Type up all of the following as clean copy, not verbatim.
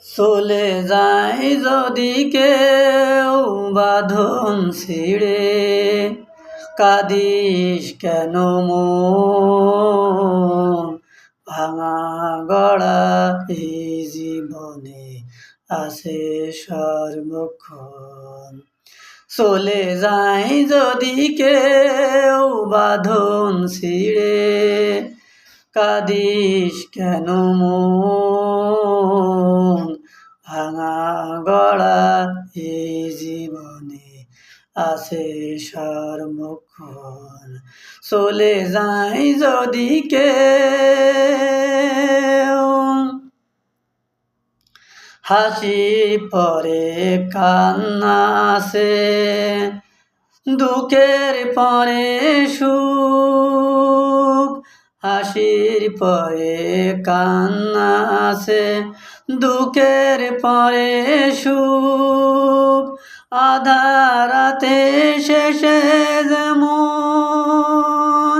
চলে যায় যদি কেউ বাঁধন ছিঁড়ে, কাঁদিস কেন মন? ভাঙা গড়া এই জীবনে আছে সর্বক্ষণ। চলে যায় যদি কেউ বাঁধন ছিঁড়ে, কাঁদিস কেন মন? ভাঙা গড়া এই জীবনে আছে সর্বক্ষণ। চলে যায় যদি কেউ, হাসি পরে কান্না আছে, দুঃখের পরে সুখ। হাসির পরে কান্না আছে, দুঃখের পরে সুখ। আধারাতে শেষে যেমন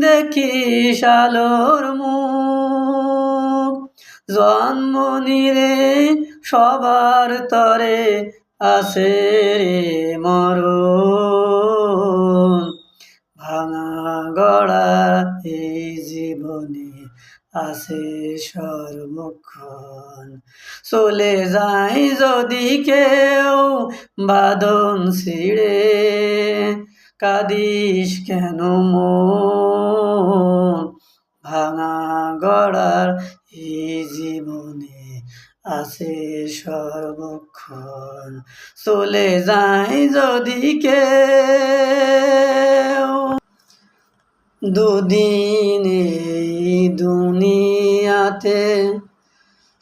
দেখিস আলোর মুখ, জন্ম নিলে সবার তরে আছে রে মরণ। ভাঙা গড়া এই জীবনে আছে সর্বক্ষণ। চলে যায় যদি কেউ বাঁধন ছিঁড়ে, কাঁদিস কেন মন? ভাঙা গড়ার এই জীবনে আছে সর্বক্ষণ। চলে যায় যদি কেউ, দুদিন এই দুনিয়াতে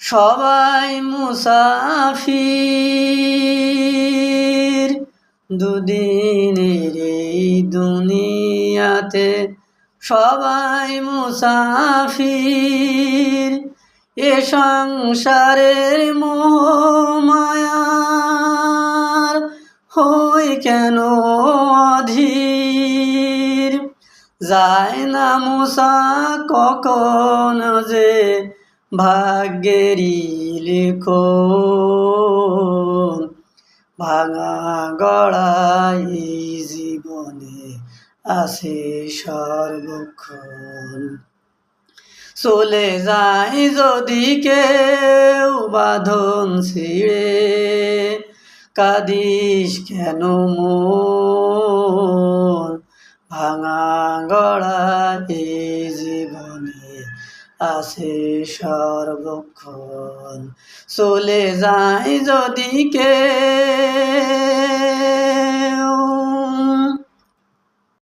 সবাই মুসাফির। দুদিনের এই দুনিয়াতে সবাই মুসাফির। এ সংসারের মোহমায়ার হই কেন অধীর? যায় না মুসা কখন যে ভাগ্যেরই লিখন। ভাঙা গড়া এই জীবনে আছে সর্বক্ষণ। চলে যায় যদি কেউ বাঁধন ছিঁড়ে, কাঁদিস কেন মন? ভাঙা গড়া এই জীবনে আছে সর্বক্ষণ। চলে যায় যদি কেউ